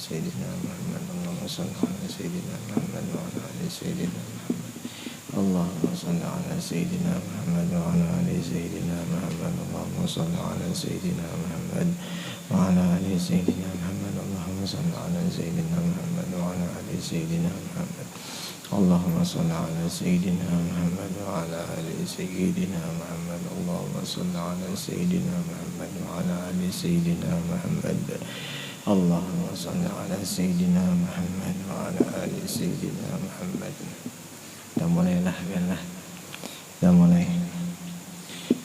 سيدنا محمد اللهم صل على سيدنا محمد وعلى آل سيدنا محمد اللهم صل على سيدنا محمد وعلى آل سيدنا محمد اللهم صل على سيدنا محمد وعلى آل سيدنا محمد اللهم صل على سيدنا محمد وعلى آل سيدنا محمد اللهم صل على سيدنا محمد وعلى آل سيدنا محمد اللهم صل على سيدنا محمد وعلى آل سيدنا محمد اللهم صل على سيدنا محمد وعلى آل سيدنا محمد. Kita mulailah biarlah. Kita mulai.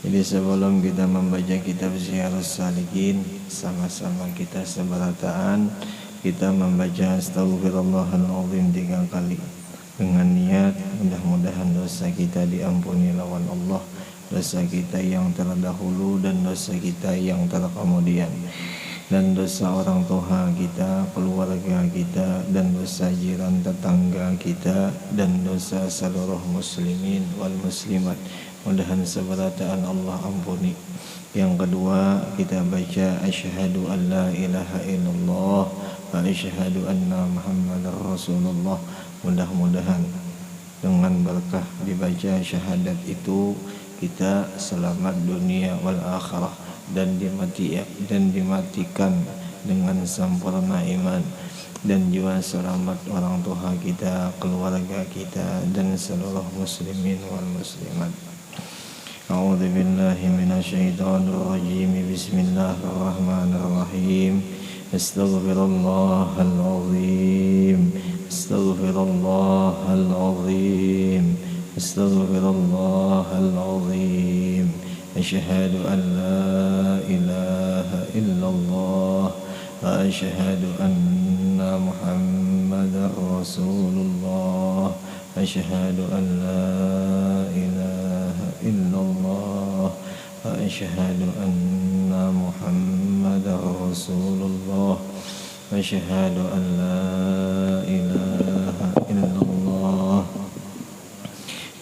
Jadi sebelum kita membaca kitab Syiarus Salikin, sama-sama kita seberataan kita membaca Astaghfirullahaladzim 3 kali dengan niat mudah-mudahan dosa kita diampuni lawan Allah, dosa kita yang terdahulu dan dosa kita yang terkemudian, dan dosa orang tua kita, keluarga kita, dan dosa jiran tetangga kita, dan dosa seluruh muslimin wal muslimat. Mudahan seberataan Allah ampuni. Yang kedua kita baca asyhadu an la ilaha illallah wa asyhadu anna muhammadar rasulullah. Mudah-mudahan dengan berkah dibaca syahadat itu kita selamat dunia wal akhirah dan dimatikan dengan sempurna iman, dan juga selamat orang tua kita, keluarga kita, dan seluruh muslimin wal muslimat. A'udzu billahi minasyaitonir rajim. Bismillahirrahmanirrahim. Astaghfirullahal azim. Astaghfirullahal azim. Astaghfirullahal azim. Asyhadu an la ilaha illallah wa asyhadu anna muhammadar rasulullah. Asyhadu an la ilaha illallah wa asyhadu anna muhammadar rasulullah. Asyhadu an la ilaha illallah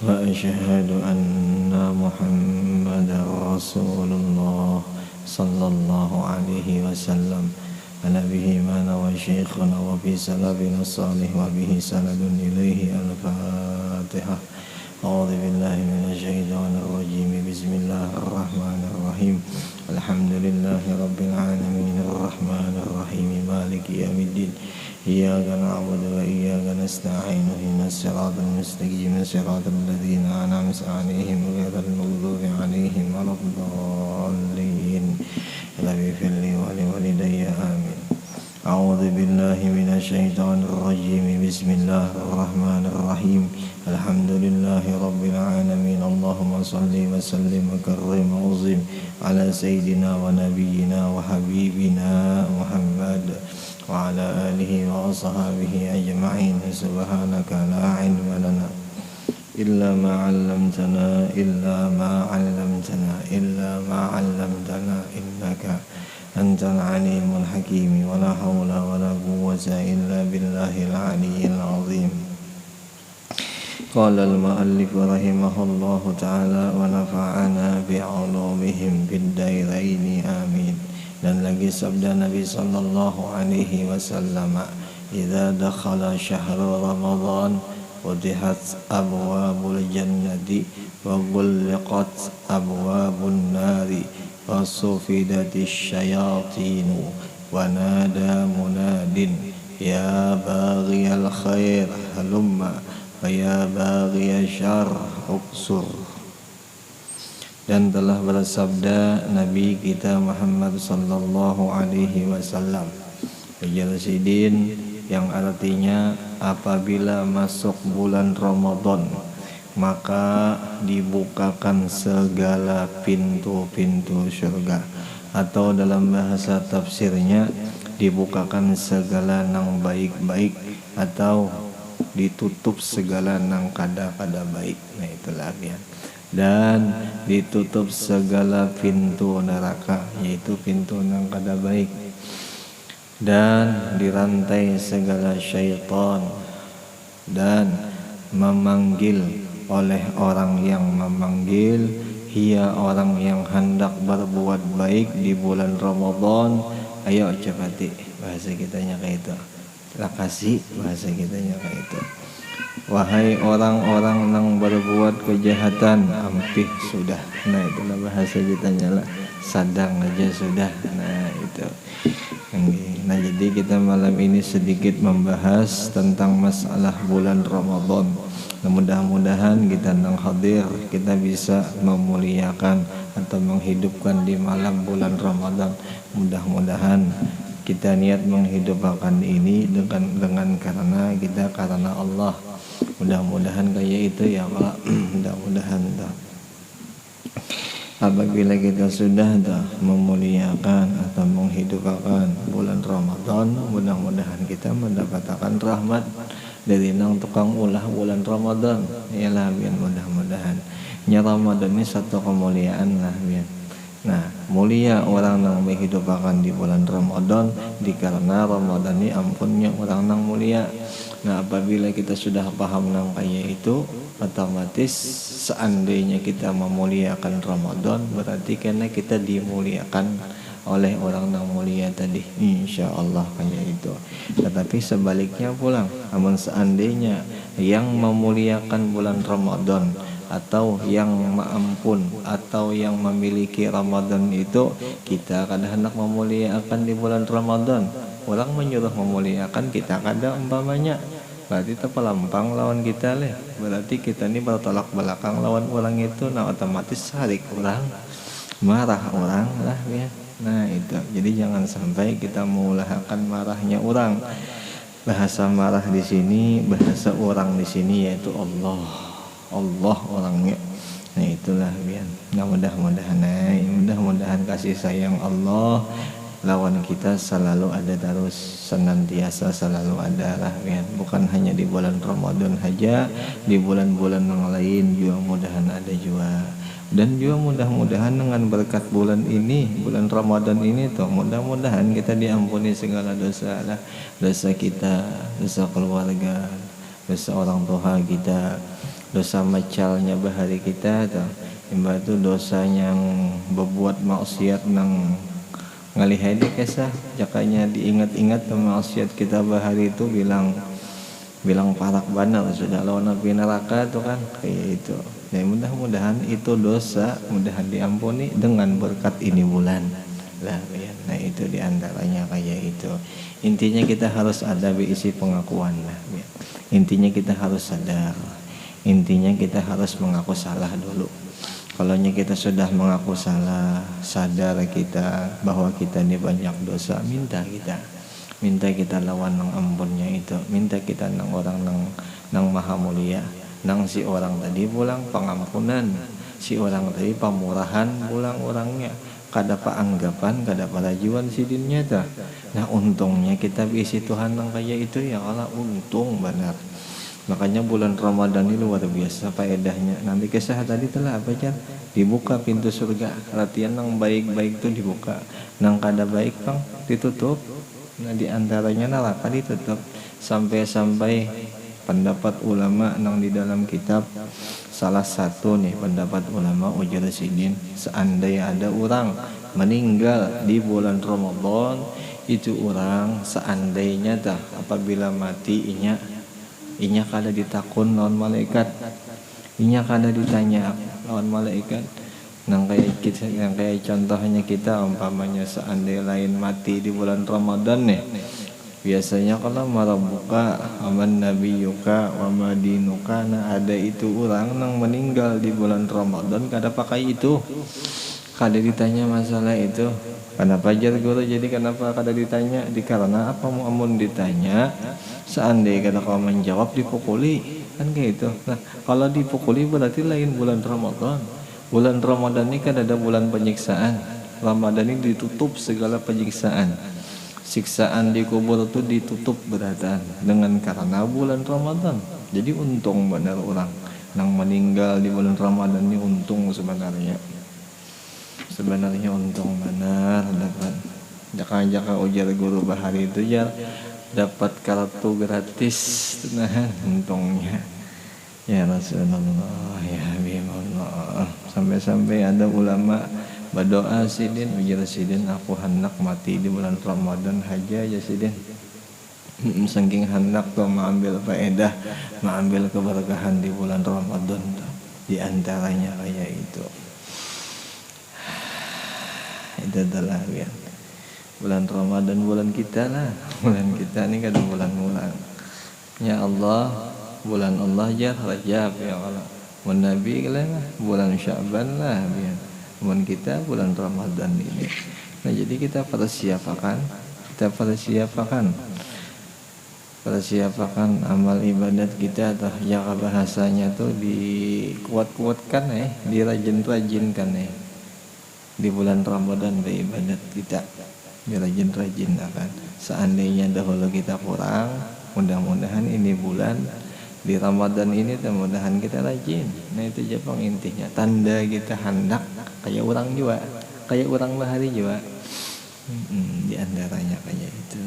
wa asyhadu anna muhammadar rasulullah sallallahu alaihi wasallam. Ala bihi mana wa syekhuna wa fi salabina salih wa bihi sanadun ilaihi. Al-Fatihah. A'udzu billahi minasyaitonir rajim. Bismillahirrahmanirrahim. Alhamdulillahi rabbil alamin arrahmanir rahim maliki yaumiddin. Iyyaka na'budu wa iyyaka nasta'in ihdinas siratal mustaqim siratal ladzina an'amta 'alaihim ghairil maghdubi 'alaihim waladdallin. Rabbi firli wa liwalidayya amin. A'udzu billahi minasyaitonir rajim. Bismillahirrahmanirrahim. Alhamdulillahi rabbil alamin. Allahumma shalli wa sallim wa karrim wa uzim ala sayyidina wa nabiyyina wa habibina Muhammad wa ala alihi wa ashabihi ajma'in. Subhanaka la ilma lana illa ma 'allamtana illa ma 'allamtana innaka antal alimul hakim. Wa la hawla wa la quwwata illa billahil aliyyil azim. Qala al-muallif rahimahullahu ta'ala wa nafa'ana bi'ulumihim fid dairaini amin. Dan lagi sabda Nabi sallallahu alaihi wasallam, idza dakhala syahrul ramadan futihat abwabul jannati wa ghulqat abwabun nari wa sufidatis syayatinu wa nada munadin ya baghiyal khair halumma wa ya baghiyal syarr uqsur. Dan telah bersabda Nabi kita Muhammad sallallahu alaihi wasallam, Sidin, yang artinya apabila masuk bulan Ramadan maka dibukakan segala pintu-pintu surga, atau dalam bahasa tafsirnya dibukakan segala nang baik-baik atau ditutup segala nang kada-kada baik. Nah itulah ya. Dan ditutup segala pintu neraka, yaitu pintu nang kada baik, dan dirantai segala syaitan, dan memanggil oleh orang yang memanggil ia orang yang hendak berbuat baik di bulan Ramadan. Ayo cepati. bahasa kitanya kayak itu. Lakasi bahasa kitanya kayak itu. Wahai orang-orang yang berbuat kejahatan, ampih sudah. Nah itulah bahasa kitanya lah. Sadang aja sudah. Nah itu. Nah jadi kita malam ini sedikit membahas tentang masalah bulan Ramadan. Mudah-mudahan kita yang hadir kita bisa memuliakan atau menghidupkan di malam bulan Ramadan. Mudah-mudahan kita niat menghidupkan ini dengan karena kita karena Allah. Mudah-mudahan kayak itu ya Pak. Mudah-mudahan dah. Apabila kita sudah dah memuliakan atau menghidupkan bulan Ramadan, mudah-mudahan kita mendapatkan rahmat dari nang tukang ulah bulan Ramadan. Yalah biar mudah-mudahan. Nya Ramadan ini satu kemuliaan lah biar. Nah, mulia orang yang menghidupkan di bulan Ramadan dikarenakan Ramadan ini ampunnya orang yang mulia. Nah, apabila kita sudah paham nang kayak itu, otomatis seandainya kita memuliakan Ramadan berarti karena kita dimuliakan oleh orang yang mulia tadi, insya Allah kayak itu. Tetapi sebaliknya pulang, namun seandainya yang memuliakan bulan Ramadan atau yang maampun atau yang memiliki Ramadan itu kita kadang hendak memuliakan di bulan Ramadan, orang menyuruh memuliakan kita kadang umpamanya berarti terpelampang lawan kita leh, berarti kita ini bertolak belakang lawan orang itu. Nah otomatis sarik orang, marah orang lah ya. Nah itu, jadi jangan sampai kita mengulahkan marahnya orang. Bahasa marah di sini, bahasa orang di sini yaitu Allah orangnya. Nah itulah biar. Nah mudah-mudahan kasih sayang Allah lawan kita selalu ada terus, senantiasa selalu ada lah biar. Bukan hanya di bulan Ramadan saja, di bulan-bulan yang lain juga mudahan ada juga. Dan juga mudah-mudahan dengan berkat bulan ini, bulan Ramadan ini tuh, mudah-mudahan kita diampuni segala dosa lah, dosa kita, dosa keluarga, dosa orang tua kita, dosa macalnya bahari kita tuh, itu dosa yang berbuat maksiat nang ngalihai deh kesah, jakanya diingat-ingat maksiat kita bahari itu bilang parak benar sudah lawan api neraka tuh kan kayak itu. Ya mudah-mudahan itu dosa mudahan diampuni dengan berkat ini bulan lah ya. Nah itu diantaranya kayak itu. Intinya kita harus ada isi pengakuan lah ya. Intinya kita harus sadar, intinya kita harus mengaku salah dulu. Kalau kita sudah mengaku salah, sadar kita bahwa kita ini banyak dosa, minta kita lawan nang ampunnya itu, minta kita nang orang nang maha mulia, nang si orang tadi pulang pengampunan, si orang tadi pemurahan pulang orangnya, kada anggapan, kada rajuan sidinnya ta. Nah untungnya kita bisi Tuhan nang kayak itu ya Allah, untung benar. Makanya bulan Ramadan ini luar biasa faedahnya. Nanti kisah tadi telah apa aja dibuka pintu surga, latihan nang baik-baik itu dibuka, nang kada baik bang ditutup. Nah diantaranya neraka ditutup. Sampai pendapat ulama nang di dalam kitab, salah satu nih pendapat ulama ujar sidin, seandainya ada orang meninggal di bulan Ramadan, itu orang seandainya dah apabila mati inya kada ditakun lawan malaikat, inya kada ditanya lawan malaikat. Nang kayak contohnya kita umpamanya seandainya lain mati di bulan Ramadan nih, biasanya kalau marabuka aman nabiyuka wa madinuka, nah ada itu orang nang meninggal di bulan Ramadan kada pakai itu, kada ditanya masalah itu. Kenapa jar guru? Jadi kenapa kada ditanya? Karena apa mau amun ditanya, seandainya kada kau menjawab dipukuli kan kayak itu. Nah kalau dipukuli berarti lain bulan Ramadan. Bulan Ramadan ini kan ada bulan penyiksaan. Ramadan ini ditutup segala penyiksaan. Siksaan di kubur itu ditutup beratan dengan karena bulan Ramadan. Jadi untung benar orang yang meninggal di bulan Ramadan ini, untung sebenarnya. Sebenarnya untung benar dapat. Jaka ujar guru bahari itu ya dapat kartu gratis. Nah untungnya. Ya Rasulullah, ya Habibullah. Sampai-sampai ada ulama berdoa sidin ujar sidin aku hendak mati di bulan Ramadan aja ya sidin. Saking hendak tuh mengambil faedah, mengambil keberkahan di bulan Ramadan tuh. Di antaranya kayak itu adalah ya. Bulan Ramadan bulan kita lah. Bulan kita ini kan bulan-bulan. Ya Allah, bulan Allah ya Rajab ya Allah. Bulan Nabi lah, bulan Sya'ban lah ya. Bulan kita bulan Ramadan ini. Nah, jadi kita persiapkan amal ibadat kita atau yang bahasanya tuh dikuat-kuatkan dirajin-rajinkan di bulan Ramadan beribadat kita dirajin-rajin akan. Seandainya dahulu kita kurang, mudah-mudahan ini bulan di Ramadan ini mudah-mudahan kita rajin. Nah itu Jepang intinya tanda kita hendak kayak orang juga, kayak orang bahari juga. Di antaranya kayak itu.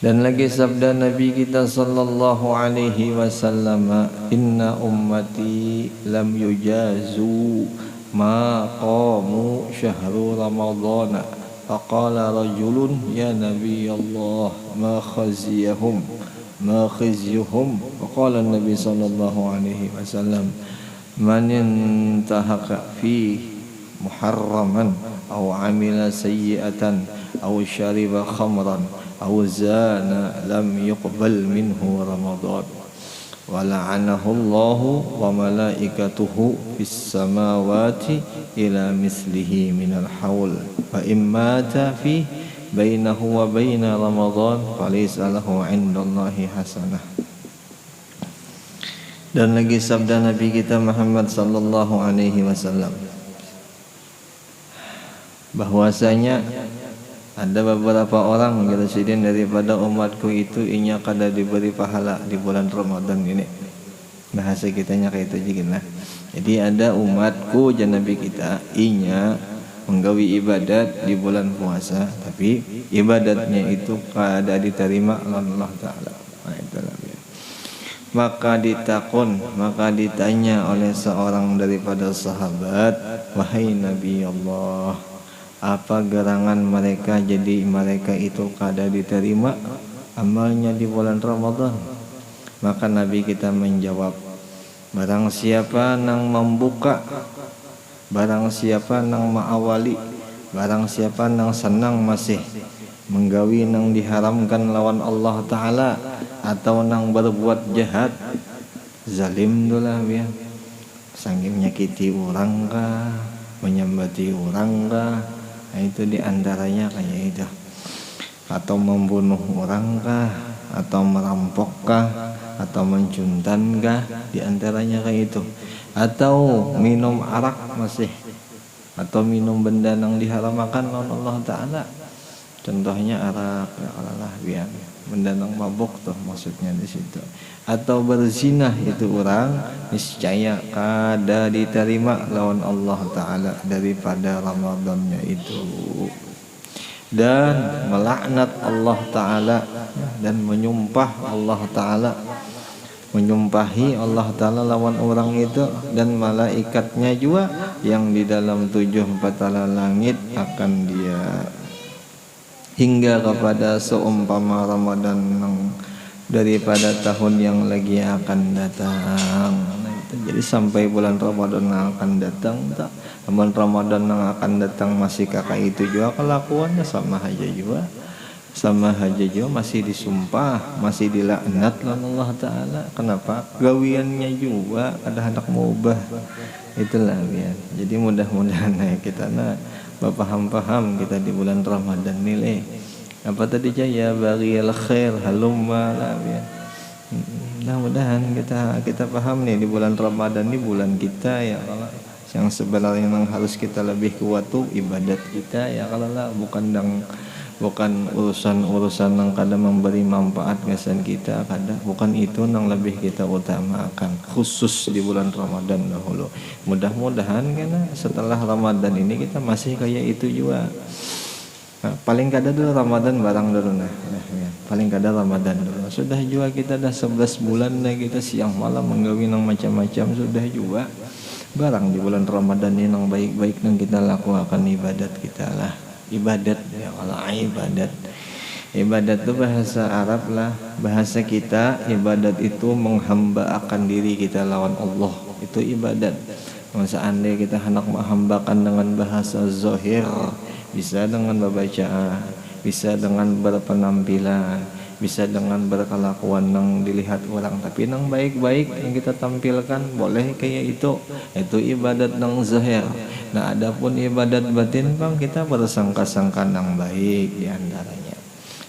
Dan lagi sabda Nabi kita sallallahu alaihi wasallam, inna ummati lam yujazu ma qamu syahru ramadhana faqala rajulun ya nabi Allah ma khizyuhum faqala Nabi sallallahu alaihi wasallam man intahaka fi muharraman aw amila sayyi'atan aw syariba khamran aw zana lam yuqbal minhu Ramadan wa la'anahu Allahu wa malaikatuhu fis samawati ila mislihi minal haul fa immata fi bainahu wa baina Ramadan falaysa lahu 'indallahi hasanah. Dan lagi sabda Nabi kita Muhammad sallallahu alaihi wasallam bahwasanya ada beberapa orang Presiden daripada umatku itu inya kada diberi pahala di bulan Ramadan ini. Bahasa kitanya kayak itu juga lah. Jadi ada umatku Nabi kita inya menggawi ibadat di bulan puasa, tapi ibadatnya itu kada diterima oleh Allah Ta'ala. Nah, itulah ya. Maka ditanya oleh seorang daripada sahabat, wahai Nabi Allah, apa gerangan mereka jadi mereka itu kada diterima amalnya di bulan Ramadan? Maka Nabi kita menjawab, barang siapa nang membuka, barang siapa nang ma'awali, barang siapa nang senang masih menggawi nang diharamkan lawan Allah Ta'ala atau nang berbuat jahat, zalim dolah ya, sangking nyakiti orang kah, menyambati orang kah. Nah, itu diantaranya kayak itu, atau membunuh orang kah, atau merampok kah, atau mencuntan kah, diantaranya kayak itu, atau minum arak masih, atau minum benda yang diharamkan oleh Allah Ta'ala. Contohnya arak, ya Allah biar benda yang mabuk tuh maksudnya di situ. Atau berzinah itu orang niscaya kada diterima lawan Allah Ta'ala daripada Ramadannya itu. Dan melaknat Allah Ta'ala dan menyumpah Allah Ta'ala, menyumpahi Allah Ta'ala lawan orang itu dan malaikatnya juga yang di dalam 7 patala langit akan dia hingga kepada seumpama Ramadan daripada tahun yang lagi akan datang. Jadi sampai bulan Ramadan yang akan datang, bulan Ramadan yang akan datang masih kakak itu juga kelakuannya sama aja juga, masih disumpah, masih dilaknat oleh Allah Ta'ala. Kenapa? Gawiannya juga ada hendak mengubah. Itulah ya. Jadi mudah-mudahan kita paham kita di bulan Ramadan nilai apa tadi ya baghil khair halumma lah ya. Mudah-mudahan kita paham nih di bulan Ramadan ini bulan kita ya Allah, yang sebenarnya yang harus kita lebih kuat tuh ibadat kita ya kalau lah, bukan urusan yang kadang memberi manfaat kesan kita, kadang bukan itu yang lebih kita utamakan khusus di bulan Ramadan dahulu. Mudah-mudahan karena setelah Ramadan ini kita masih kayak itu juga. Nah, paling kada dulu Ramadan barang dulu ya. Paling kada Ramadan dulu. Sudah juga kita dah 11 bulan dah kita siang malam menggawi nang macam-macam sudah juga. barang di bulan Ramadan ini yang baik-baik yang kita lakukan ibadat kita lah. Ibadat ya Allah, ibadat itu bahasa Arab lah, bahasa kita ibadat itu menghamba akan diri kita lawan Allah, itu ibadat. Seandainya kita hendak menghambakan dengan bahasa zahir, bisa dengan membaca, bisa dengan berpenampilan, bisa dengan berkelakuan yang dilihat orang, tapi yang baik-baik yang kita tampilkan boleh kayak itu ibadat yang zahir. Nah adapun ibadat batin bang, kita bersangka-sangka yang baik diantaranya.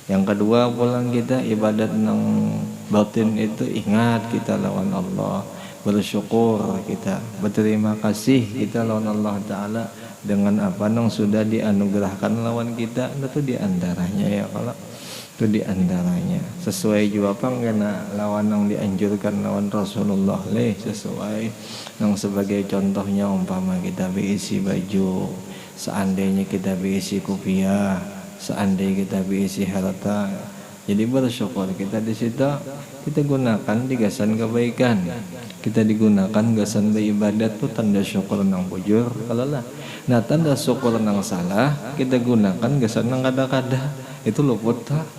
Yang kedua pulang kita ibadat yang batin itu ingat kita lawan Allah, bersyukur kita, berterima kasih kita lawan Allah Ta'ala dengan apa yang sudah dianugerahkan lawan kita. Itu diantaranya ya, kalau itu diantaranya sesuai juga pang kena lawan yang dianjurkan lawan Rasulullah sesuai yang sebagai contohnya umpama kita berisi baju, seandainya kita berisi kopiah, seandainya kita berisi harta, jadi bersyukur kita di situ, kita gunakan di gasan kebaikan, kita digunakan gasan beribadat tuh tanda syukur nang bujur kalau lah. Nah tanda syukur nang salah kita gunakan gasan nang kada-kada, itu luput tak.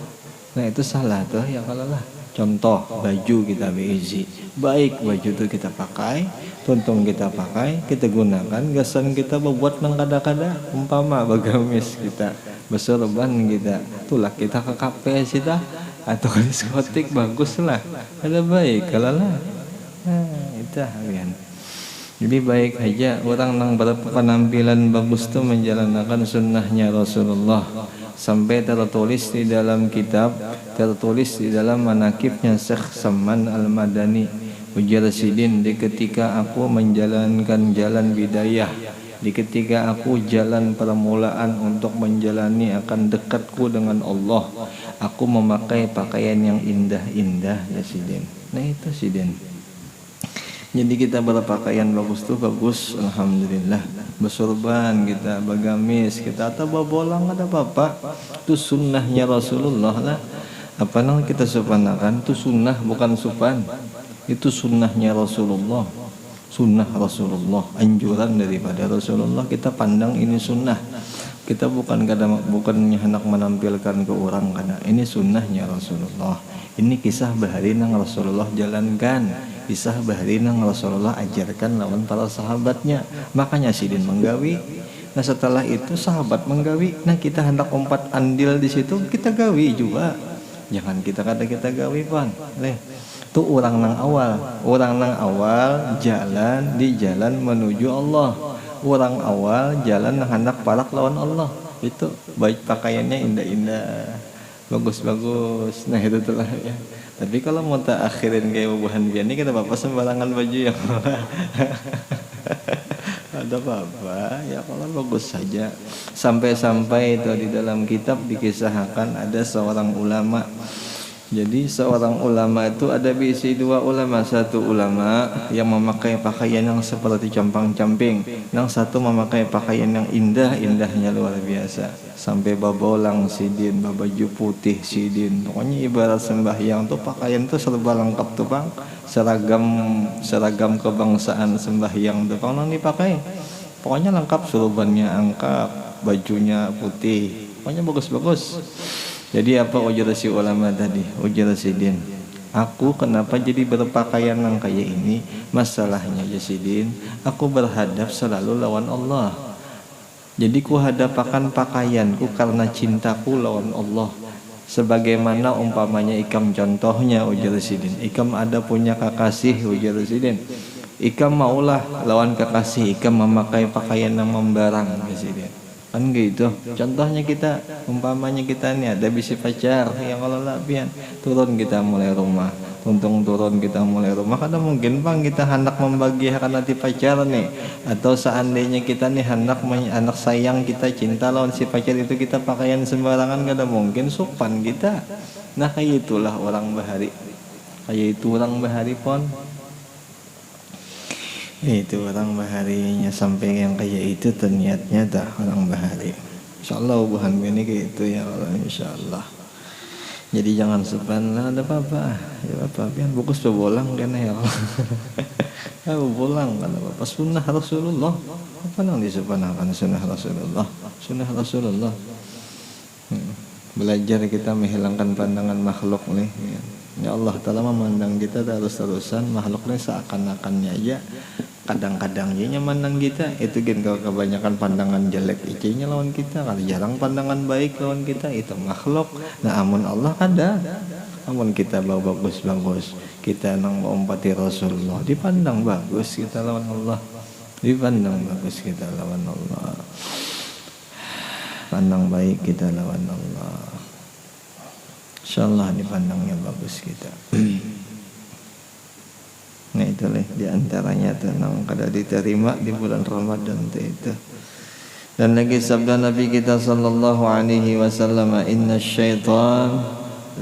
Nah itu salah tuh ya kalau lah. Contoh baju kita berisi baik, baju itu kita pakai, tuntung kita pakai, kita gunakan gasan kita membuat nang kada-kada, umpama bagamis kita bersorban kita, tulak kita ke kafe kita atau ke diskotik, bagus lah, ada baik kalau lah. Nah itu kalian. Jadi baik aja orang yang berpenampilan bagus tuh menjalankan sunnahnya Rasulullah, sampai tertulis di dalam kitab, tertulis di dalam manakibnya Syekh Saman Al-Madani ujar sidin, di ketika aku menjalankan jalan bidayah, di ketika aku jalan permulaan untuk menjalani akan dekatku dengan Allah, aku memakai pakaian yang indah-indah ya sidin. Nah itu sidin. Jadi kita berpakaian bagus tuh bagus, alhamdulillah. Bersorban kita, bagamis kita, atau babolang ada apa-apa. Itu sunnahnya Rasulullah lah. Apa nang kita supanakan itu sunnah bukan supan. Itu sunnahnya Rasulullah. Sunnah Rasulullah, anjuran daripada Rasulullah, kita pandang ini sunnah. Kita bukannya hendak menampilkan ke orang, karena ini sunnahnya Rasulullah. Ini kisah bahari yang Rasulullah jalankan, kisah bahari yang Rasulullah ajarkan lawan para sahabatnya. Makanya sidin menggawi. Nah setelah itu sahabat menggawi. Nah kita hendak umpat andil di situ, kita gawi juga. Jangan kita kata kita gawi pan. Itu orang nang awal jalan di jalan menuju Allah. Orang awal jalan nang hendak palak lawan Allah. Itu baik pakaiannya indah-indah, bagus-bagus. Nah itu telah ya. Tapi kalau mau tak akhirin kayak bubuhan biani, kita bapak sembarangan baju yang ada apa-apa ya, kalau bagus saja. Sampai-sampai itu di dalam kitab dikisahkan ada seorang ulama. Jadi seorang ulama itu ada bisi dua ulama. Satu ulama yang memakai pakaian yang seperti compang-camping, yang satu memakai pakaian yang indah-indahnya luar biasa, sampai babolang sidin, baju putih sidin. Pokoknya ibarat sembahyang tuh pakaian tuh serba lengkap tuh bang, seragam kebangsaan sembahyang tuh bang nang dipakai. Pokoknya lengkap, surbannya angkat, bajunya putih, pokoknya bagus-bagus. Jadi apa ujar si ulama tadi? Ujar sidin, aku kenapa jadi berpakaian yang kayak ini? Masalahnya ya sidin, aku berhadap selalu lawan Allah. Jadi ku hadapakan pakaianku karena cintaku lawan Allah. Sebagaimana umpamanya ikam contohnya ujar sidin, ikam ada punya kekasih ujar sidin, ikam maulah lawan kekasih ikam memakai pakaian yang membarang ya sidin. Kan gitu. Contohnya kita, umpamanya kita nih ada bisi pacar yang kalau lapian turun kita mulai rumah, untung turun kita mulai rumah, karena mungkin bang kita hendak membagikan hati pacar nih, atau seandainya kita nih hendak anak sayang kita cinta lawan si pacar itu, kita pakaian sembarangan kada mungkin sopan kita. Nah kayak itulah orang bahari, kayak itu orang bahari pon. Itu orang baharinya sampai yang kayak itu ternyatanya dah orang bahari. Insyaallah buhan ini kayak itu ya Allah, insyaallah. Jadi jangan sepan lah ada apa-apa. Ya apa pian bukus bolang kan ya. Bolang kan apa sunnah Rasulullah. Apa nang disepanakan sunnah Rasulullah. Sunnah Rasulullah. Belajar kita menghilangkan pandangan makhluk nih. Ya Allah Ta'ala memandang kita terus-terusan makhluknya seakan-akannya aja. Kadang-kadang dia mandang kita itu kan kalau kebanyakan pandangan jelek icinya lawan kita, kalau jarang pandangan baik lawan kita itu makhluk. Nah amun Allah ada, amun kita bagus-bagus kita nang mengumpati Rasulullah dipandang bagus kita lawan Allah, dipandang bagus kita lawan Allah, pandang baik kita lawan Allah, insyaallah dipandangnya bagus kita. Nah itulah diantaranya tenang kada diterima di bulan Ramadan itu. Dan lagi sabda Nabi kita sallallahu alaihi wasallam, inna syaitan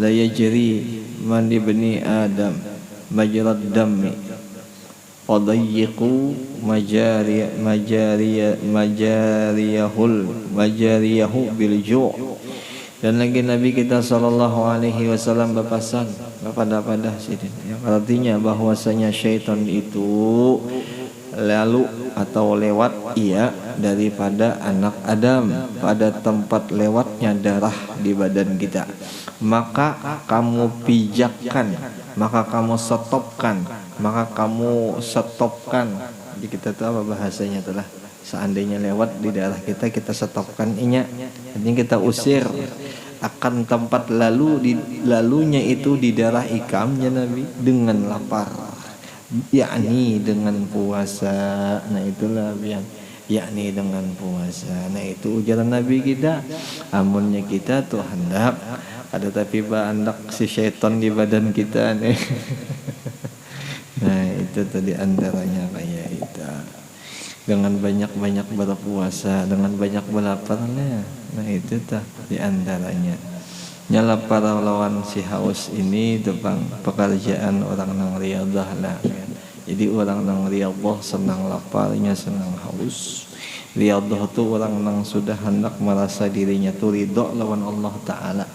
la yajri man ibni adam majrad dami fadayyiqu majariyahu bil ju'. Dan lagi Nabi kita sallallahu alaihi wasallam berpesan kepada sidin yang artinya bahwasanya syaitan itu lalu atau lewat daripada anak Adam pada tempat lewatnya darah di badan kita, maka kamu pijakkan, maka kamu stopkan. Jadi kita tahu apa bahasanya telah seandainya lewat di darah kita stopkan inya, artinya kita usir akan tempat lalunya itu di darah ikamnya Nabi dengan lapar, yakni dengan puasa. Nah itulah yang yakni dengan puasa. Nah itu ujaran Nabi kita. Amunnya kita tuh hendak ada tapi hendak si syaitan di badan kita nih. Nah itu tadi antaranya kayak itu. Dengan banyak-banyak berpuasa, dengan banyak berlaparnya. Nah itu tah diantaranya. Nyala para lawan si haus ini tentang pekerjaan orang nang riadah lah. Jadi orang nang riadah senang laparnya, senang haus. Riadah tu orang nang sudah hendak merasa dirinya tu ridho lawan Allah Ta'ala.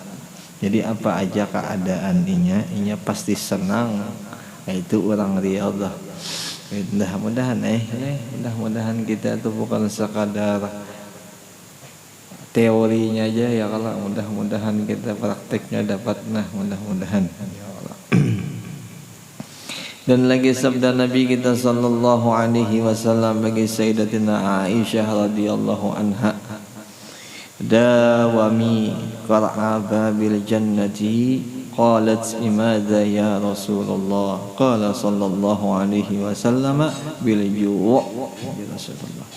Jadi apa aja keadaan inya pasti senang. Itu orang riadah. Mudah-mudahan kita tuh bukan sekadar teorinya aja ya, kalau mudah-mudahan kita prakteknya dapat. Nah mudah-mudahan ya Allah. Dan lagi sabda Nabi kita sallallahu alaihi wasallam bagi Sayyidatina Aisyah radhiyallahu anha, dawami qar'a babil jannati. Qalat imadha ya Rasulullah, qala sallallahu alaihi wasallam bil ju'. Ya Rasulullah,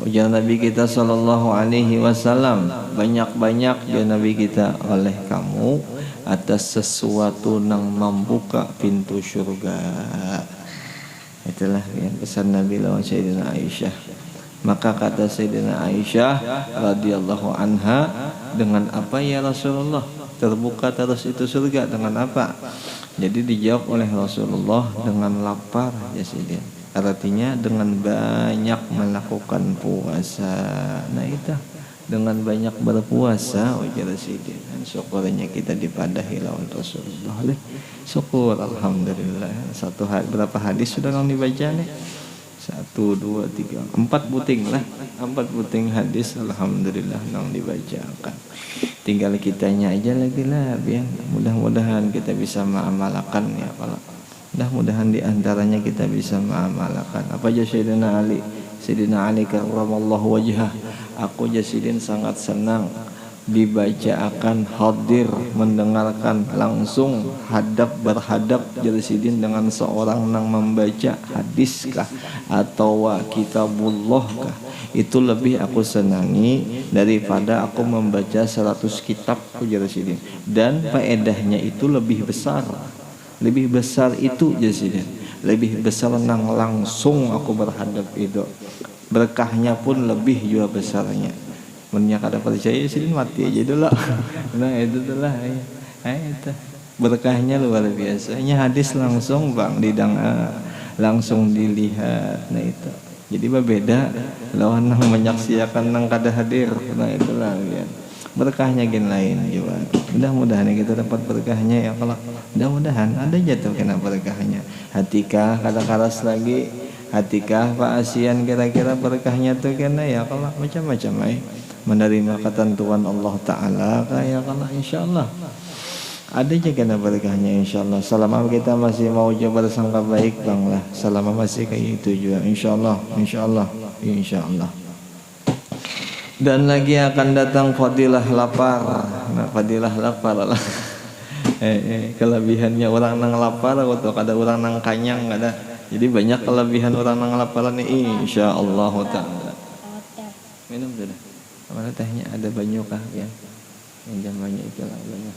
ujar Nabi kita sallallahu alaihi wasallam, banyak-banyak ya Nabi kita oleh kamu atas sesuatu yang membuka pintu surga. Itulah yang pesan Nabi lawan Sayyidina Aisyah. Maka kata Sayyidina Aisyah radhiyallahu anha, dengan apa ya Rasulullah terbuka terus itu surga, dengan apa? Jadi dijawab oleh Rasulullah, dengan lapar ya Sayyidina. Artinya dengan banyak melakukan puasa. Nah itu dengan banyak berpuasa ujar Sayyidina. Syukurnya kita dipadahi lawan Rasulullah. Syukur alhamdulillah. Berapa hadis sudah yang dibaca nih? 1, 2, 3, 4 buting lah. 4 buting hadis alhamdulillah yang dibacakan. Tinggal kitanya aja lagi lah biar mudah-mudahan kita bisa mengamalkan ya kalau mudah-mudahan diantaranya kita bisa mengamalkan apa aja. Sayyidina Ali karramallahu wajhah, aku Jasidin sangat senang dibacakan hadir mendengarkan langsung berhadap Jasidin dengan seorang yang membaca hadis kah atau kitabullah kah, itu lebih aku senangi daripada aku membaca 100 kitab ujar Jasidin. Dan faedahnya itu lebih besar itu Jasidin, lebih besar nang langsung aku berhadap itu, berkahnya pun lebih juga besarnya. Menyak ada percaya sih mati aja dulu. Nah itu telah itu berkahnya luar biasanya. Hadis langsung bang langsung dilihat. Nah itu jadi berbeda lawan nang menyaksikan nang kada hadir. Nah itulah ya. berkahnya gen lain juga. Mudah-mudahan kita dapat berkahnya ya kalau mudah-mudahan ada jatuh kena berkahnya. Hatikah kata karas lagi, hatikah Pak Asian kira-kira berkahnya tuh kena ya kalau macam-macam menerima ketentuan Allah Ta'ala kayak kalau insyaallah ada aja kena berkahnya insyaallah. Selama kita masih mau coba bersangka baik bang lah, selama masih kayak itu juga insyaallah, insyaallah. Dan lagi akan datang fadilah lapar. Nah, fadilah lapar lah. Kelebihannya orang nang lapar atau ada orang nang kanyang ada. Jadi banyak kelebihan orang nang lapar ini insyaallah Ta'ala. Minum sudah. Mana tehnya ada banyak kah ya? Yang banyak itu lah banyak.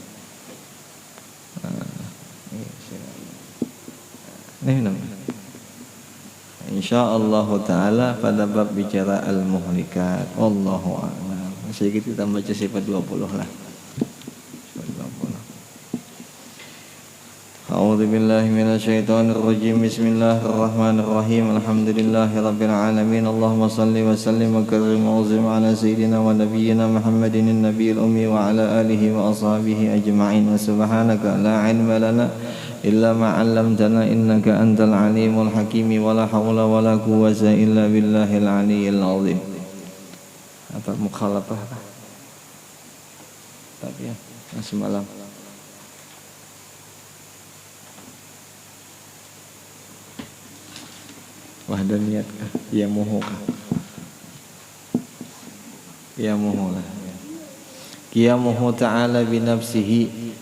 Insyaallah Ta'ala pada bab bicara al-muhlikat. Allahu a'lam. Sedikit kita baca sifat 20 lah. A'udzu billahi minasyaitonir rajim. Bismillahirrahmanirrahim. Alhamdulillahi rabbil alamin. Allahumma shalli wa sallim wa karrim wa uzim ala sayyidina wa nabiyyina Muhammadin an-nabiyil ummi wa ala alihi wa ashabihi ajma'in. Subhanaka la ilma lana illa ma 'allamtana innaka antal alimul hakim wa la haula wa la quwwata illa billahil aliyyil azim. Apa mukhalafah? Tapi ya semalam wahdaniyat kah? Ya moho kah? Ya moho lah. Qiyamuhu ta'ala binafsihi,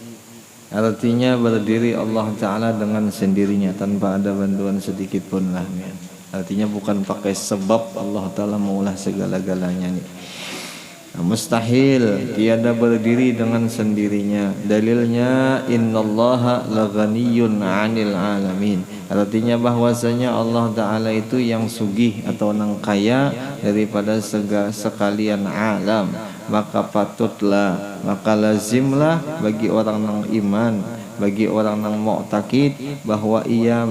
artinya berdiri Allah Ta'ala dengan sendirinya tanpa ada bantuan sedikit pun lah. Artinya bukan pakai sebab Allah Ta'ala maulah segala-galanya nih. Mustahil tiada berdiri dengan sendirinya. Dalilnya innallaha laghaniyun 'anil alamin. Artinya bahwasanya Allah Ta'ala itu yang sugih atau nang kaya daripada sekalian alam. Maka patutlah, maka lazimlah bagi orang nang iman, bagi orang nang mu'taqid bahwa ia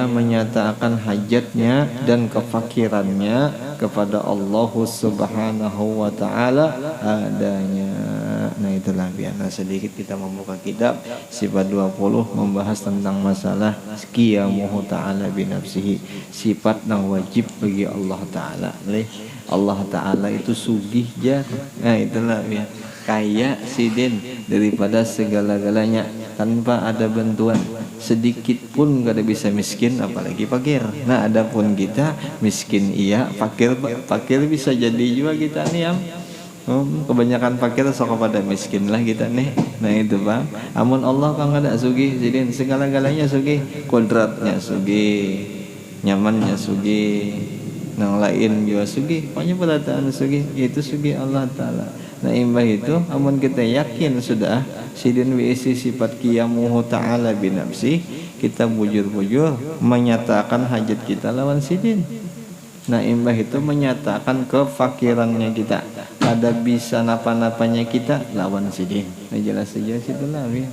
menyatakan hajatnya dan kefakirannya kepada Allah Subhanahu wa Ta'ala adanya. Nah itulah biarlah sedikit kita membuka kitab sifat 20 membahas tentang masalah qiyamuhu ta'ala binafsihi, sifat yang wajib bagi Allah Ta'ala. Allah Ta'ala itu sugih jar. Nah itulah ya, kaya sidin daripada segala-galanya tanpa ada bantuan sedikit pun gak ada bisa miskin apalagi fakir. Nah adapun kita miskin iya, fakir bisa jadi juga kita nih ya. Kebanyakan fakir sok pada miskin lah kita nih. Nah itu bang, amun Allah kan ada sugih sidin segala-galanya sugih, kodratnya sugih, nyamannya sugih, yang lain juga sugih, pokoknya perataan sugih, itu sugih Allah Ta'ala. Nah imbah itu amun kita yakin sudah sidin biisi sifat qiyamuhu ta'ala binafsi, kita bujur-bujur menyatakan hajat kita lawan sidin. Nah imbah itu menyatakan kefakirannya kita, kada bisa napa-napanya kita lawan sidin. Nah jelas saja situlah ya.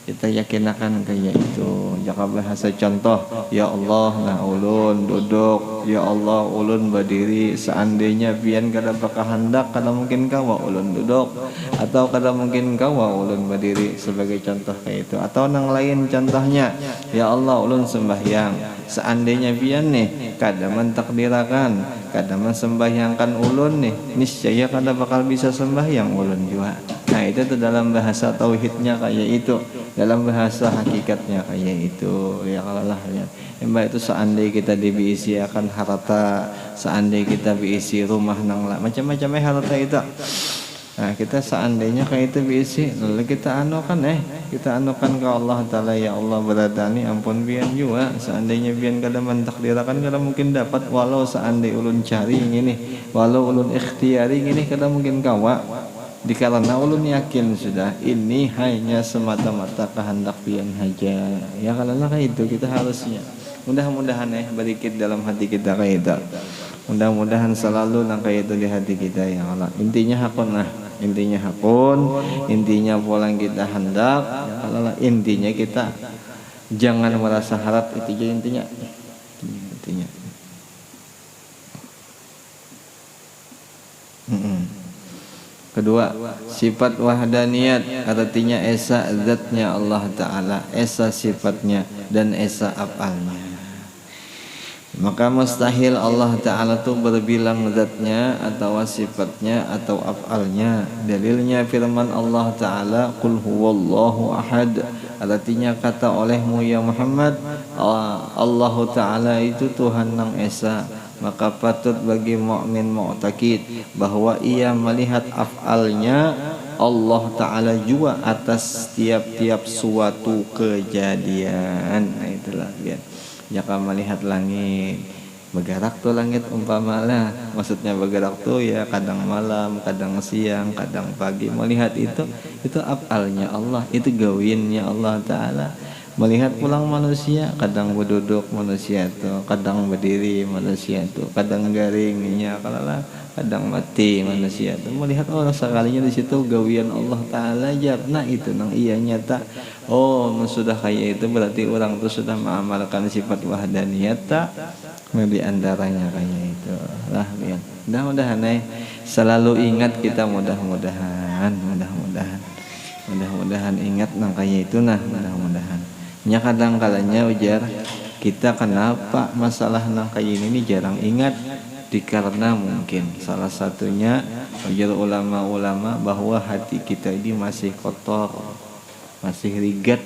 Kita yakin akan kayak itu. Jaka bahasa contoh, ya Allah nah ulun duduk, ya Allah ulun berdiri, seandainya pian kada bakal hendak kada mungkin kawa ulun duduk, atau kada mungkin kawa ulun berdiri, sebagai contoh kayak itu. Atau nang lain contohnya, ya Allah ulun sembahyang, seandainya pian nih kada mentakdirakan, kada mensembahyangkan ulun nih, niscaya kada bakal bisa sembahyang ulun juga. Nah itu tuh dalam bahasa tauhidnya kayak itu, dalam bahasa hakikatnya kayak itu ya kalau lah ya. Mbak itu seandainya kita diisi akan harta, seandainya kita diisi rumah nang lah macam-macam harta itu. Nah kita seandainya kayak itu diisi, lalu kita anukan kita anukan ke Allah Ta'ala, ya Allah beradani ampun bian juga, seandainya bian kada mentakdirakan kada mungkin dapat, walau seandainya ulun cari ini, walau ulun ikhtiari ini kada mungkin kawa. Dikarenakan ulun yakin sudah ini hanya semata-mata kehendak pian saja. Ya karena kayak itu kita harusnya mudah-mudahan berikit dalam hati kita kayak itu. Mudah-mudahan selalu nang kayak itu di hati kita ya Allah. Intinya hakun lah, intinya hakun, intinya pulang kita hendak. Ya Allah, intinya kita jangan merasa harap, itu aja intinya. Intinya. Kedua, sifat wahdaniyat artinya esa zatnya Allah Ta'ala, esa sifatnya dan esa af'alnya. Maka mustahil Allah Ta'ala tuh berbilang zatnya atau sifatnya atau af'alnya. Dalilnya firman Allah Ta'ala, Qul huwallahu ahad, artinya kata olehmu ya Muhammad, Allah Ta'ala itu Tuhan nang esa. Maka patut bagi mukmin mu'takid bahwa ia melihat af'alnya Allah Ta'ala juga atas tiap-tiap suatu kejadian. Nah itulah biar jika melihat langit bergerak tuh langit umpamalah, maksudnya bergerak tuh ya kadang malam, kadang siang, kadang pagi. Melihat itu af'alnya Allah, itu gawinnya Allah Ta'ala. Melihat pulang manusia, kadang berduduk manusia tuh, kadang berdiri manusia tuh, kadang garingnya kalalah, kadang mati manusia tuh. Melihat orang sekalinya di situ gawian Allah Ta'ala aja. Nah itu nang iya nyata. Oh, sudah kayak itu berarti orang tuh sudah mengamalkan sifat wahdaniyat tak? Di antaranya kayak itu lah biar. Mudah-mudahan selalu ingat kita, mudah-mudahan ingat nang kayak itu nah, mudah-mudahan. Nya kadang kalanya ujar kita kenapa masalah nang kayak ini jarang ingat, karena mungkin salah satunya ujar ulama-ulama bahwa hati kita ini masih kotor, masih rigat.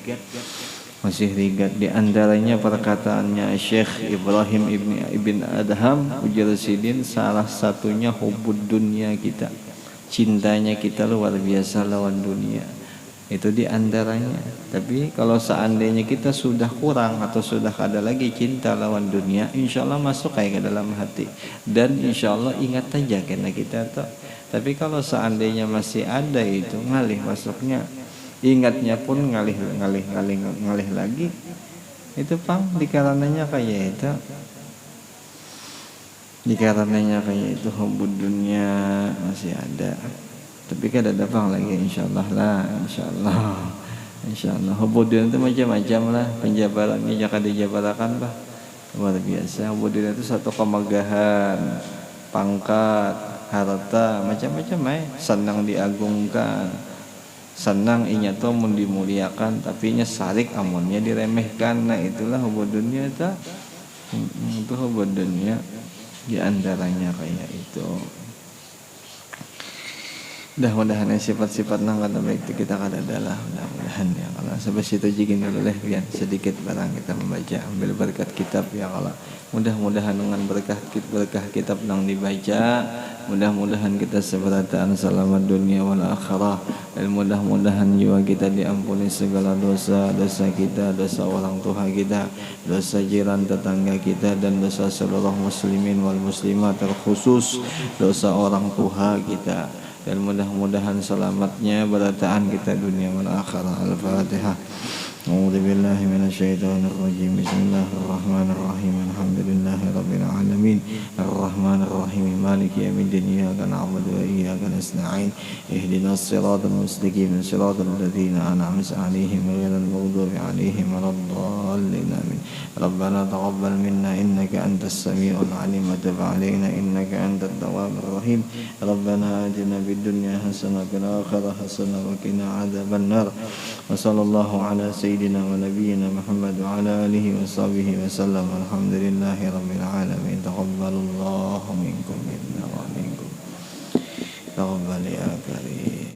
Di antaranya perkataannya Syekh Ibrahim ibn Adham ujar sidin, salah satunya hubud dunia kita, cintanya kita luar biasa lawan dunia. Itu di antaranya. Tapi kalau seandainya kita sudah kurang atau sudah ada lagi cinta lawan dunia, insya Allah masuk kayak ke dalam hati. Dan insya Allah ingat aja karena kita tuh. Tapi kalau seandainya masih ada itu ngalih masuknya, ingatnya pun ngalih lagi. Itu pang dikarenanya kayak itu. Dikarenanya kayak itu hubud dunia masih ada. Tapi kan ada pang lagi insyaallah lah, insyaallah hubudin itu macam-macam lah, penjabarannya jangan dijabarakan bah, luar biasa. Hubudin itu satu kemegahan, pangkat, harta, macam-macam senang diagungkan, senang inya tuh mun dimuliakan, tapi nya sarik amunnya diremehkan. Nah itulah hubudunnya itu hubudunnya di antaranya kayak itu. Mudah-mudahan sifat-sifat nang kata baik itu kita kada adalah mudah-mudahan ya. Kalau sampai situ jigin dulu deh biar sedikit barang kita membaca ambil berkat kitab ya. Kalau mudah-mudahan dengan berkah kitab nang dibaca, mudah-mudahan kita seberataan selamat dunia wal akhirah, dan mudah-mudahan juga kita diampuni segala dosa kita, dosa orang tua kita, dosa jiran tetangga kita, dan dosa seluruh muslimin wal muslimat, terkhusus dosa orang tua kita. Dan mudah-mudahan selamatnya berataan kita dunia wal akhirah. Al-Fatihah. A'udzu billahi minasyaitonir rajim. Bismillahirrahmanirrahim. Alhamdulillahirabbil alamin. Arrahmanir rahim. Maliki yaumiddin. Iyyaka na'budu wa iyyaka nasta'in. Ihdinas siratal mustaqim. Siratal ladzina an'amta 'alaihim ghairil maghdubi 'alaihim waladdallin. Amin. Rabbana taqabbal minna innaka antas samiul 'alim wa tub 'alaina innaka antat tawwabur rahim. Rabbana atina fid dunya hasanah wa fil akhirati hasanah wa qina adzabannar. Wa sallallahu ala sayyidina wa nabiyyina Muhammad wa ala alihi wa sahbihi wa sallam. Alhamdulillahi rabbil alamin. Taqabbalallahu minkum minna wa minkum. Taqabbal ya karim.